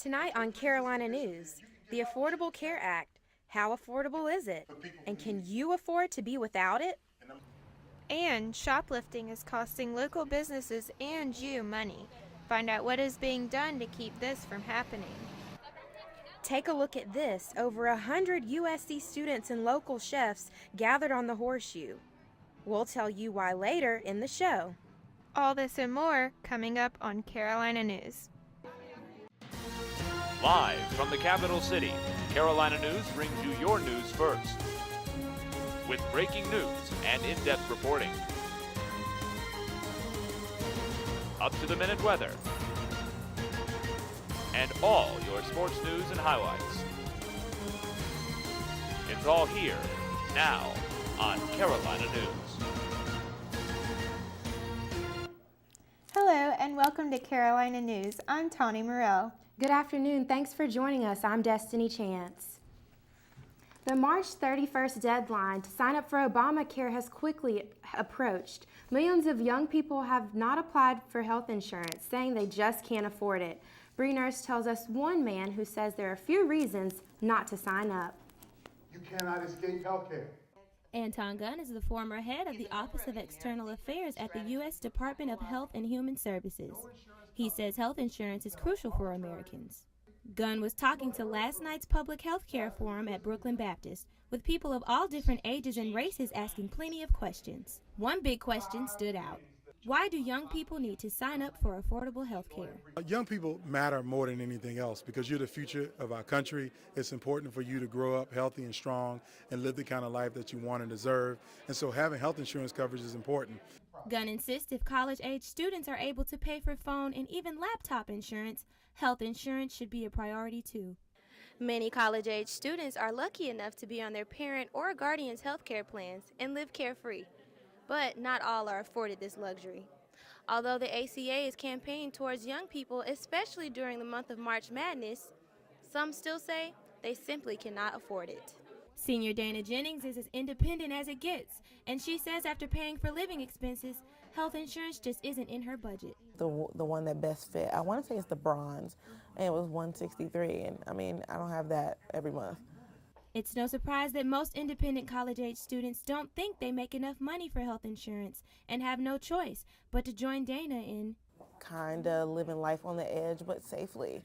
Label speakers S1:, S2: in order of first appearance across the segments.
S1: Tonight on Carolina News, the Affordable Care Act. How affordable is it? And can you afford to be without it?
S2: And shoplifting is costing local businesses and you money. Find out what is being done to keep this from happening.
S1: Take a look at this. Over 100 USC students and local chefs gathered on the Horseshoe. We'll tell you why later in the show.
S2: All this and more coming up on Carolina News.
S3: Live from the capital city, Carolina News brings you your news first. With breaking news and in-depth reporting. Up-to-the-minute weather. And all your sports news and highlights. It's all here, now, on Carolina News.
S2: Hello and welcome to Carolina News. I'm Tawny Morrell.
S1: Good afternoon. Thanks for joining us. I'm Destiny Chance. The March 31st deadline to sign up for Obamacare has quickly approached. Millions of young people have not applied for health insurance, saying they just can't afford it. Bree Nurse tells us one man who says there are a few reasons not to sign up.
S4: You cannot escape health care.
S5: Anton Gunn is the former head of the Office of External Affairs at the U.S. Department of Health and Human Services. He says health insurance is crucial for Americans. Gunn was talking to last night's public health care forum at Brooklyn Baptist, with people of all different ages and races asking plenty of questions. One big question stood out. Why do young people need to sign up for affordable health care?
S4: Young people matter more than anything else because you're the future of our country. It's important for you to grow up healthy and strong and live the kind of life that you want and deserve. And so having health insurance coverage is important.
S5: Gunn insists if college-age students are able to pay for phone and even laptop insurance, health insurance should be a priority too.
S2: Many college-age students are lucky enough to be on their parent or guardian's health care plans and live carefree. But not all are afforded this luxury. Although the ACA is campaigning towards young people, especially during the month of March Madness, some still say they simply cannot afford it.
S5: Senior Dana Jennings is as independent as it gets, and she says after paying for living expenses, health insurance just isn't in her budget.
S6: The one that best fit, I want to say it's the bronze, and it was $163, and I don't have that every month.
S5: It's no surprise that most independent college-age students don't think they make enough money for health insurance and have no choice but to join Dana in
S6: Kinda living life on the edge, but safely.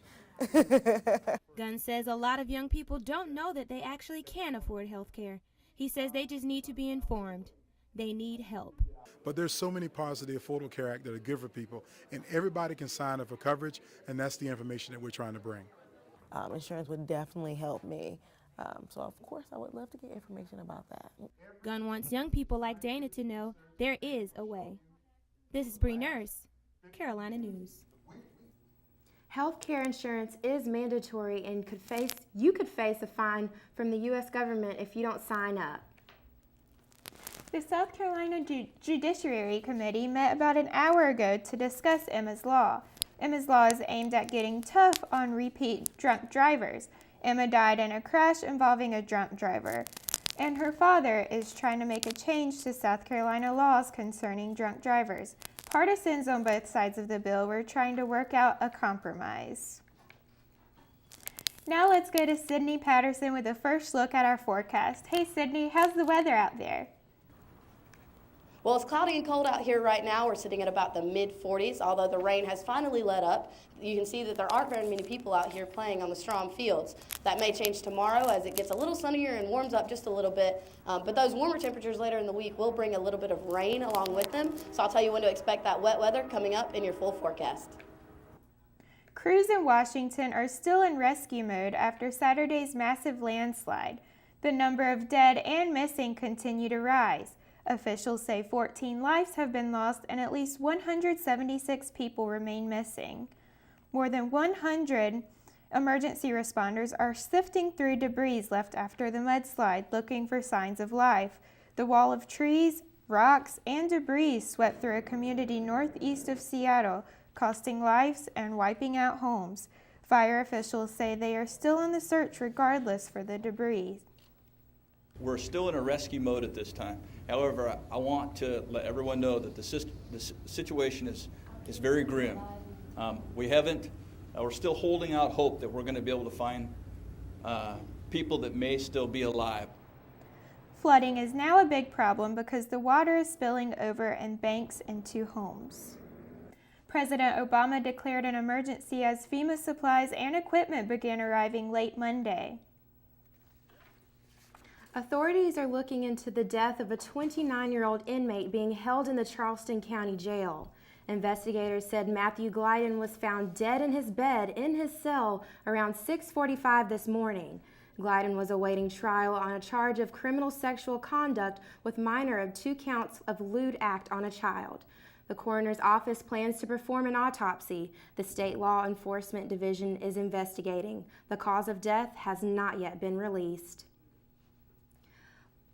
S5: Gunn says a lot of young people don't know that they actually can afford health care. He says they just need to be informed. They need help.
S4: But there's so many parts of the Affordable Care Act that are good for people, and everybody can sign up for coverage, and that's the information that we're trying to bring.
S6: Insurance would definitely help me. So of course I would love to get information about that.
S5: Gunn wants young people like Dana to know there is a way. This is Bree Nurse, Carolina News.
S1: Health care insurance is mandatory and you could face a fine from the U.S. government if you don't sign up.
S2: The South Carolina Judiciary Committee met about an hour ago to discuss Emma's Law. Emma's Law is aimed at getting tough on repeat drunk drivers. Emma died in a crash involving a drunk driver, and her father is trying to make a change to South Carolina laws concerning drunk drivers. Partisans on both sides of the bill were trying to work out a compromise. Now let's go to Sydney Patterson with a first look at our forecast. Hey Sydney, how's the weather out there?
S7: Well, it's cloudy and cold out here right now. We're sitting at about the mid-40s, although the rain has finally let up. You can see that there aren't very many people out here playing on the Strom fields. That may change tomorrow as it gets a little sunnier and warms up just a little bit. But those warmer temperatures later in the week will bring a little bit of rain along with them. So I'll tell you when to expect that wet weather coming up in your full forecast.
S2: Crews in Washington are still in rescue mode after Saturday's massive landslide. The number of dead and missing continue to rise. Officials say 14 lives have been lost and at least 176 people remain missing. More than 100 emergency responders are sifting through debris left after the mudslide, looking for signs of life. The wall of trees, rocks, and debris swept through a community northeast of Seattle, costing lives and wiping out homes. Fire officials say they are still in the search regardless for the debris.
S8: We're still in a rescue mode at this time. However, I want to let everyone know that the situation is very grim. We haven't We're still holding out hope that we're going to be able to find people that may still be alive.
S2: Flooding is now a big problem because the water is spilling over and banks into homes. President Obama declared an emergency as FEMA supplies and equipment began arriving late Monday.
S1: Authorities are looking into the death of a 29-year-old inmate being held in the Charleston County Jail. Investigators said Matthew Glyden was found dead in his bed in his cell around 6:45 this morning. Glyden was awaiting trial on a charge of criminal sexual conduct with minor of 2 counts of lewd act on a child. The coroner's office plans to perform an autopsy. The State Law Enforcement Division is investigating. The cause of death has not yet been released.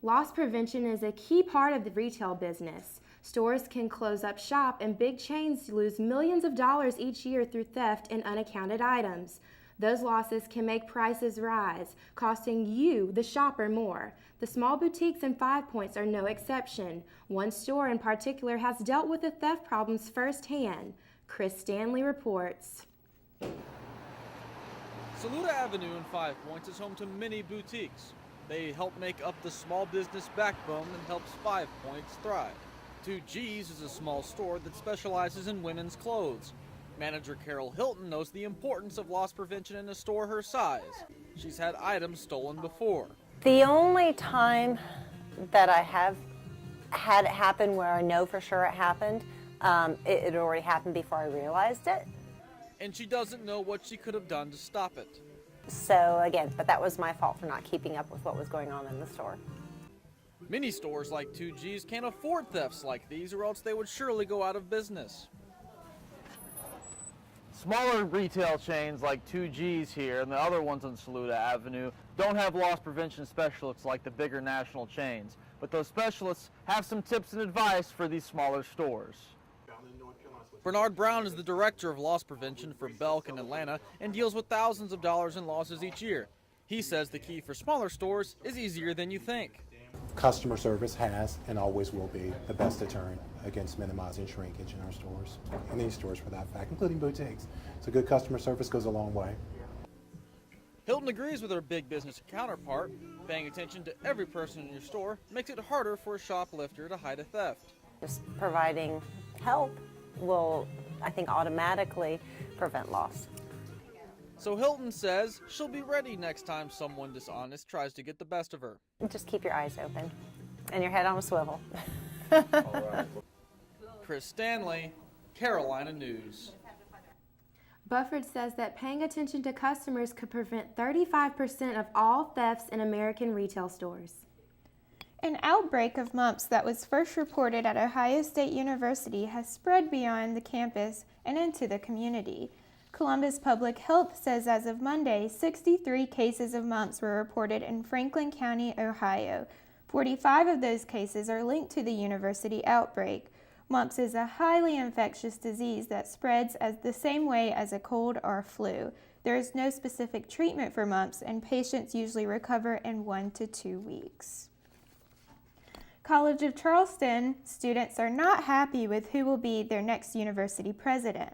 S1: Loss prevention is a key part of the retail business. Stores can close up shop and big chains lose millions of dollars each year through theft and unaccounted items. Those losses can make prices rise, costing you, the shopper, more. The small boutiques and 5 Points are no exception. One store in particular has dealt with the theft problems firsthand. Chris Stanley reports.
S9: Saluda Avenue in 5 Points is home to many boutiques. They help make up the small business backbone that helps 5 Points thrive. 2G's is a small store that specializes in women's clothes. Manager Carol Hilton knows the importance of loss prevention in a store her size. She's had items stolen before.
S10: The only time that I have had it happen where I know for sure it happened, it had already happened before I realized it.
S9: And she doesn't know what she could have done to stop it.
S10: So again, but that was my fault for not keeping up with what was going on in the store.
S9: Many stores like 2G's can't afford thefts like these, or else they would surely go out of business. Smaller retail chains like 2G's here and the other ones on Saluda Avenue don't have loss prevention specialists like the bigger national chains, but those specialists have some tips and advice for these smaller stores. Bernard Brown is the director of loss prevention for Belk in Atlanta and deals with thousands of dollars in losses each year. He says the key for smaller stores is easier than you think.
S11: Customer service has and always will be the best deterrent against minimizing shrinkage in our stores, in these stores for that fact, including boutiques. So good customer service goes a long way.
S9: Hilton agrees with her big business counterpart. Paying attention to every person in your store makes it harder for a shoplifter to hide a theft.
S10: Just providing help will, I think, automatically prevent loss.
S9: So Hilton says she'll be ready next time someone dishonest tries to get the best of her.
S10: Just keep your eyes open and your head on a swivel.
S9: Chris Stanley, Carolina News.
S1: Bufford says that paying attention to customers could prevent 35% of all thefts in American retail stores.
S2: An outbreak of mumps that was first reported at Ohio State University has spread beyond the campus and into the community. Columbus Public Health says as of Monday, 63 cases of mumps were reported in Franklin County, Ohio. 45 of those cases are linked to the university outbreak. Mumps is a highly infectious disease that spreads as the same way as a cold or flu. There is no specific treatment for mumps, and patients usually recover in 1 to 2 weeks. College of Charleston students are not happy with who will be their next university president.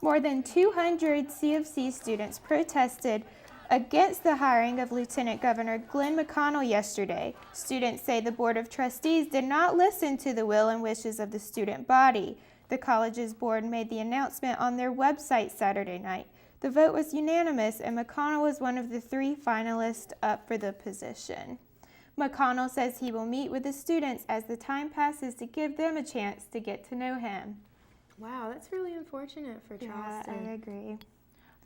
S2: More than 200 CofC students protested against the hiring of Lieutenant Governor Glenn McConnell yesterday. Students say the Board of Trustees did not listen to the will and wishes of the student body. The college's board made the announcement on their website Saturday night. The vote was unanimous, and McConnell was one of the 3 finalists up for the position. McConnell says he will meet with the students as the time passes to give them a chance to get to know him.
S1: Wow, that's really unfortunate for Charleston.
S2: Yeah, I agree.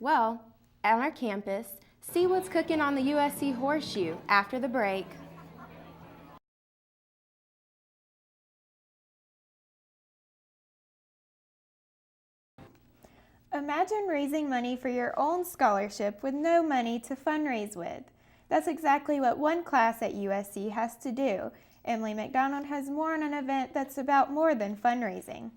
S1: Well, on our campus, see what's cooking on the USC Horseshoe after the break.
S2: Imagine raising money for your own scholarship with no money to fundraise with. That's exactly what one class at USC has to do. Emily McDonald has more on an event that's about more than fundraising.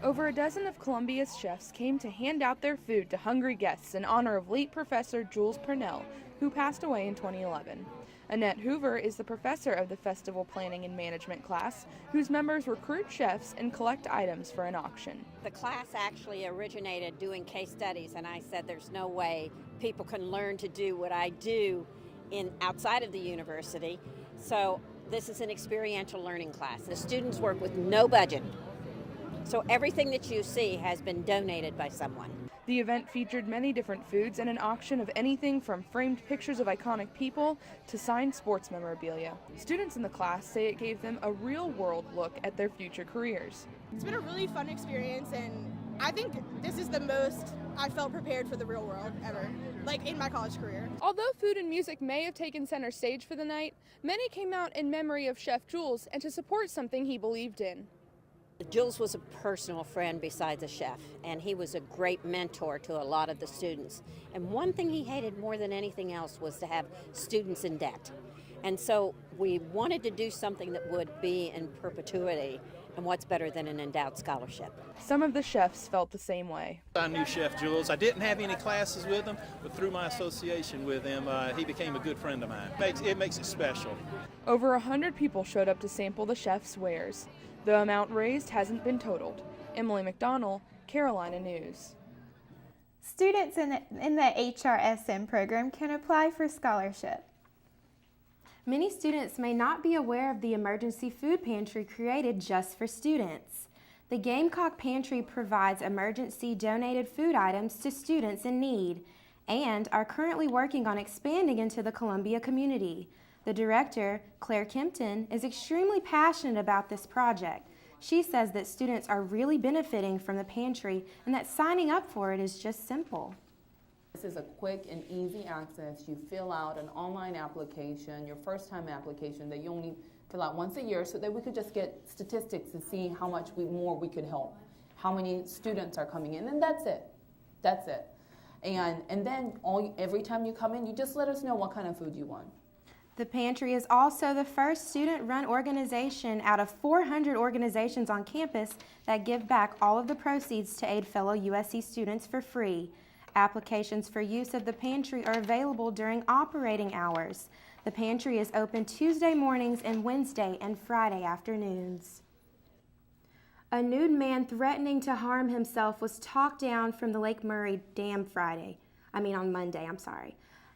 S12: Over a dozen of Columbia's chefs came to hand out their food to hungry guests in honor of late Professor Jules Purnell, who passed away in 2011. Annette Hoover is the professor of the Festival Planning and Management class, whose members recruit chefs and collect items for an auction.
S13: The class actually originated doing case studies, and I said there's no way people can learn to do what I do outside of the university. So this is an experiential learning class. The students work with no budget. So everything that you see has been donated by someone.
S12: The event featured many different foods and an auction of anything from framed pictures of iconic people to signed sports memorabilia. Students in the class say it gave them a real-world look at their future careers.
S14: It's been a really fun experience, and I think this is the most I felt prepared for the real world ever, like in my college career.
S12: Although food and music may have taken center stage for the night, many came out in memory of Chef Jules and to support something he believed in.
S13: Jules was a personal friend besides a chef, and he was a great mentor to a lot of the students. And one thing he hated more than anything else was to have students in debt. And so we wanted to do something that would be in perpetuity, and what's better than an endowed scholarship?
S12: Some of the chefs felt the same way.
S15: I knew Chef Jules. I didn't have any classes with him, but through my association with him, he became a good friend of mine. It makes it special.
S12: Over 100 people showed up to sample the chef's wares. The amount raised hasn't been totaled. Emily McDonnell, Carolina News.
S2: Students in the HRSM program can apply for scholarship.
S1: Many students may not be aware of the emergency food pantry created just for students. The Gamecock Pantry provides emergency donated food items to students in need and are currently working on expanding into the Columbia community. The director, Claire Kempton, is extremely passionate about this project. She says that students are really benefiting from the pantry and that signing up for it is just simple.
S16: This is a quick and easy access. You fill out an online application, your first time application that you only fill out once a year so that we could just get statistics to see how much more we could help, how many students are coming in, and that's it. That's it. And then every time you come in, you just let us know what kind of food you want.
S1: The pantry is also the first student-run organization out of 400 organizations on campus that give back all of the proceeds to aid fellow USC students for free. Applications for use of the pantry are available during operating hours. The pantry is open Tuesday mornings and Wednesday and Friday afternoons. A nude man threatening to harm himself was talked down from the Lake Murray Dam on Monday.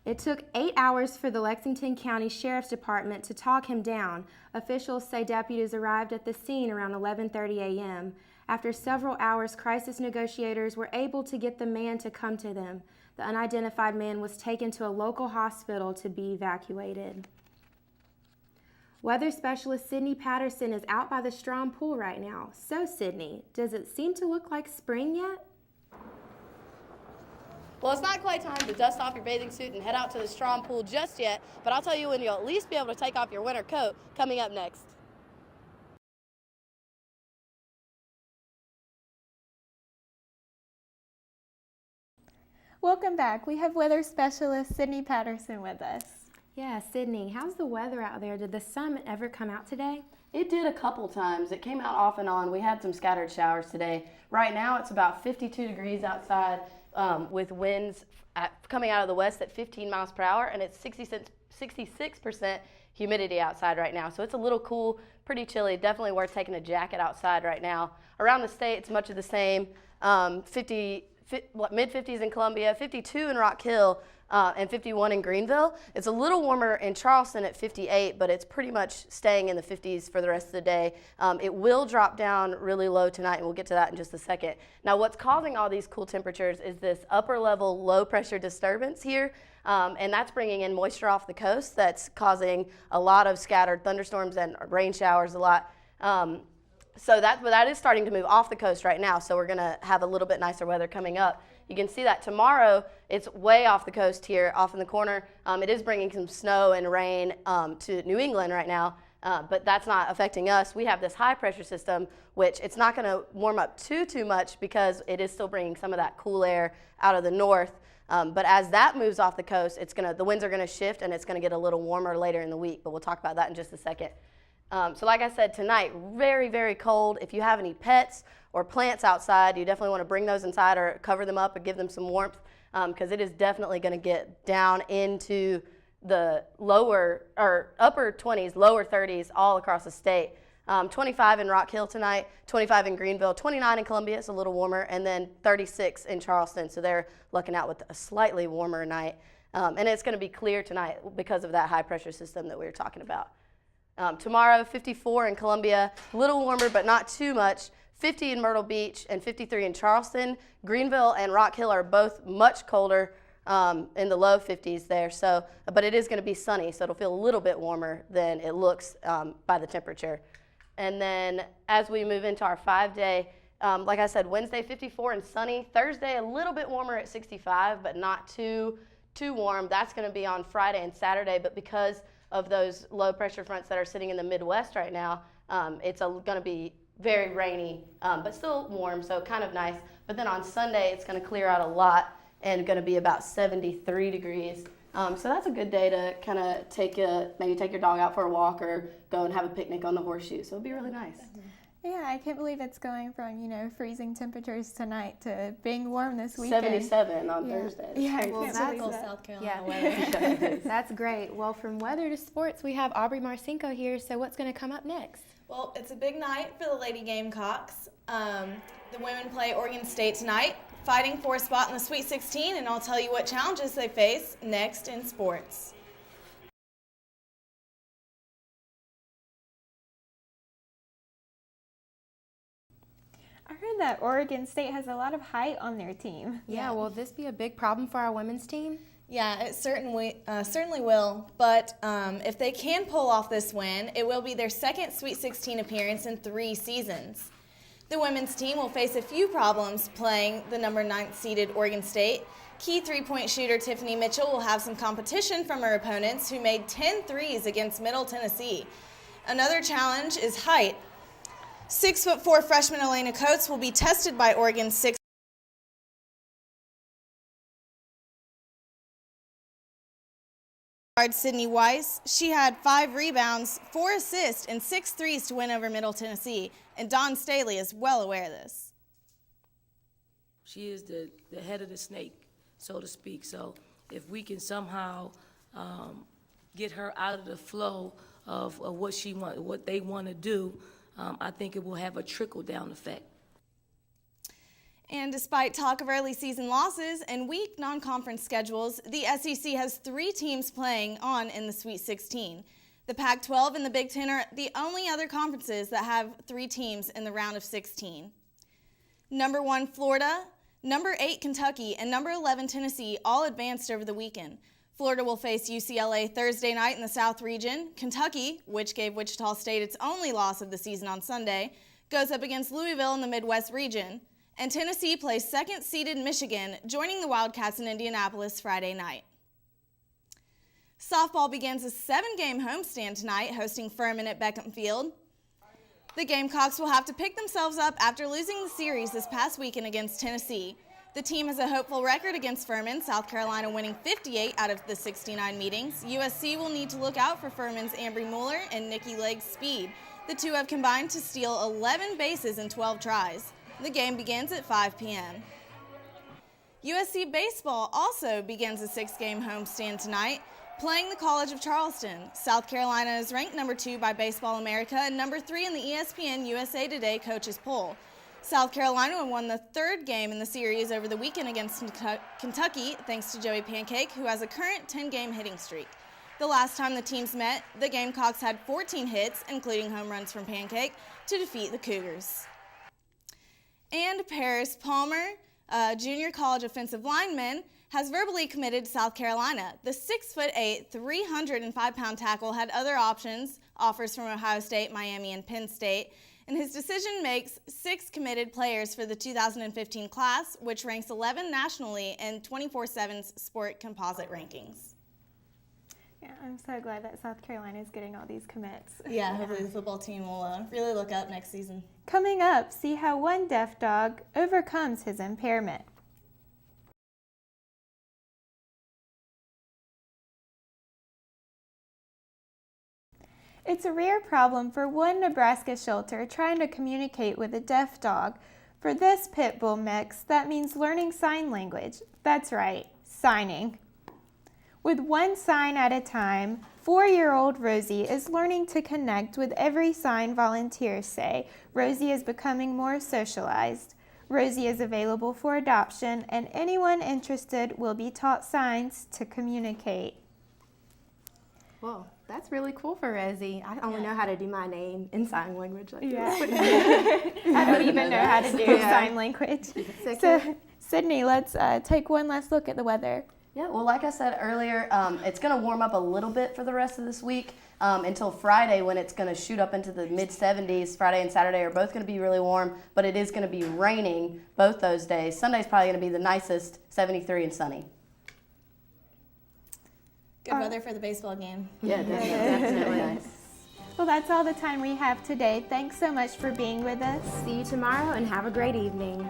S1: It took 8 hours for the Lexington County Sheriff's Department to talk him down. Officials say deputies arrived at the scene around 11:30 a.m. After several hours, crisis negotiators were able to get the man to come to them. The unidentified man was taken to a local hospital to be evacuated. Weather specialist Sydney Patterson is out by the Strom Pool right now. So, Sydney, does it seem to look like spring yet?
S7: Well, it's not quite time to dust off your bathing suit and head out to the Strom Pool just yet, but I'll tell you when you'll at least be able to take off your winter coat coming up next.
S2: Welcome back. We have weather specialist Sydney Patterson with us.
S1: Yeah, Sydney, how's the weather out there? Did the sun ever come out today?
S7: It did a couple times. It came out off and on. We had some scattered showers today. Right now it's about 52 degrees outside with winds coming out of the west at 15 miles per hour, and it's 66% humidity outside right now. So it's a little cool, pretty chilly. Definitely worth taking a jacket outside right now. Around the state, it's much of the same. Mid-50s in Columbia, 52 in Rock Hill, and 51 in Greenville. It's a little warmer in Charleston at 58, but it's pretty much staying in the 50s for the rest of the day. It will drop down really low tonight, and we'll get to that in just a second. Now, what's causing all these cool temperatures is this upper level low pressure disturbance here, and that's bringing in moisture off the coast that's causing a lot of scattered thunderstorms and rain showers a lot. So that is starting to move off the coast right now, so we're going to have a little bit nicer weather coming up. You can see that tomorrow, it's way off the coast here, off in the corner. It is bringing some snow and rain to New England right now, but that's not affecting us. We have this high pressure system, which it's not going to warm up too much because it is still bringing some of that cool air out of the north. But as that moves off the coast, the winds are going to shift and it's going to get a little warmer later in the week, but we'll talk about that in just a second. So like I said, tonight, very, very cold. If you have any pets or plants outside, you definitely want to bring those inside or cover them up and give them some warmth because it is definitely going to get down into the lower or upper 20s, lower 30s all across the state. 25 in Rock Hill tonight, 25 in Greenville, 29 in Columbia, it's a little warmer, and then 36 in Charleston. So they're looking out with a slightly warmer night. And it's going to be clear tonight because of that high pressure system that we were talking about. Tomorrow, 54 in Columbia, a little warmer but not too much, 50 in Myrtle Beach and 53 in Charleston. Greenville and Rock Hill are both much colder, in the low 50s there. So, but it is going to be sunny, so it'll feel a little bit warmer than it looks by the temperature. And then as we move into our 5-day, like I said, Wednesday 54 and sunny. Thursday a little bit warmer at 65, but not too warm. That's going to be on Friday and Saturday. But because of those low pressure fronts that are sitting in the Midwest right now, it's going to be very rainy, but still warm, so kind of nice. But then on Sunday it's going to clear out a lot and going to be about 73 degrees. So that's a good day to kind of maybe take your dog out for a walk or go and have a picnic on the horseshoe. So it'll be really nice.
S2: Yeah, I can't believe it's going from, freezing temperatures tonight to being warm this weekend.
S7: 77 on Thursday.
S2: Yeah,
S1: well,
S2: that's
S1: South Carolina weather. That's great. Well, from weather to sports, we have Aubrey Marcinko here. So what's going to come up next?
S17: Well, it's a big night for the Lady Gamecocks. The women play Oregon State tonight, fighting for a spot in the Sweet 16, and I'll tell you what challenges they face next in sports.
S2: I heard that Oregon State has a lot of height on their team.
S1: Yeah, will this be a big problem for our women's team?
S17: Yeah, it certainly will, but if they can pull off this win, it will be their second Sweet 16 appearance in 3 seasons. The women's team will face a few problems playing the number 9th seeded Oregon State. Key three-point shooter Tiffany Mitchell will have some competition from her opponents who made 10 threes against Middle Tennessee. Another challenge is height. 6'4" freshman Elena Coates will be tested by Oregon's 6 guard Sydney Weiss. She had 5 rebounds, 4 assists, and 6 threes to win over Middle Tennessee, and Dawn Staley is well aware of this.
S18: She is the head of the snake, so to speak. So if we can somehow get her out of the flow of what they want to do, I think it will have a trickle-down effect.
S17: And despite talk of early season losses and weak non-conference schedules, the SEC has 3 teams playing on in the Sweet 16. The Pac-12 and the Big Ten are the only other conferences that have 3 teams in the round of 16. Number 1, Florida, number 8, Kentucky, and number 11, Tennessee all advanced over the weekend. Florida will face UCLA Thursday night in the South region. Kentucky, which gave Wichita State its only loss of the season on Sunday, goes up against Louisville in the Midwest region. And Tennessee plays second-seeded Michigan, joining the Wildcats in Indianapolis Friday night. Softball begins a 7-game homestand tonight, hosting Furman at Beckham Field. The Gamecocks will have to pick themselves up after losing the series this past weekend against Tennessee. The team has a hopeful record against Furman, South Carolina winning 58 out of the 69 meetings. USC will need to look out for Furman's Ambry Mueller and Nikki Lake's speed. The two have combined to steal 11 bases in 12 tries. The game begins at 5 p.m. USC baseball also begins a 6-game homestand tonight, playing the College of Charleston. South Carolina is ranked number 2 by Baseball America and number 3 in the ESPN USA Today coaches poll. South Carolina won the 3rd game in the series over the weekend against Kentucky, thanks to Joey Pancake, who has a current 10-game hitting streak. The last time the teams met, the Gamecocks had 14 hits, including home runs from Pancake, to defeat the Cougars. And Paris Palmer, a junior college offensive lineman, has verbally committed to South Carolina. The 6'8", 305-pound tackle had other offers from Ohio State, Miami, and Penn State, and his decision makes 6 committed players for the 2015 class, which ranks 11 nationally in 24/7's sport composite rankings.
S2: Yeah, I'm so glad that South Carolina is getting all these commits.
S17: Yeah, hopefully the football team will really look up next season.
S2: Coming up, see how one deaf dog overcomes his impairment. It's a rare problem for one Nebraska shelter trying to communicate with a deaf dog. For this pit bull mix, that means learning sign language. That's right, signing. With one sign at a time, 4-year-old Rosie is learning to connect with every sign volunteers say. Rosie is becoming more socialized. Rosie is available for adoption, and anyone interested will be taught signs to communicate.
S1: Well, that's really cool for Rosie. I only know how to do my name in sign language. Like
S2: I don't even know how to do sign language. So, Sydney, let's take one last look at the weather.
S7: Yeah, well, like I said earlier, it's going to warm up a little bit for the rest of this week until Friday, when it's going to shoot up into the mid-70s. Friday and Saturday are both going to be really warm, but it is going to be raining both those days. Sunday's probably going to be the nicest, 73 and sunny.
S17: Good weather for the baseball game.
S7: Yeah, definitely nice.
S2: Well, that's all the time we have today. Thanks so much for being with us.
S1: See you tomorrow and have a great evening.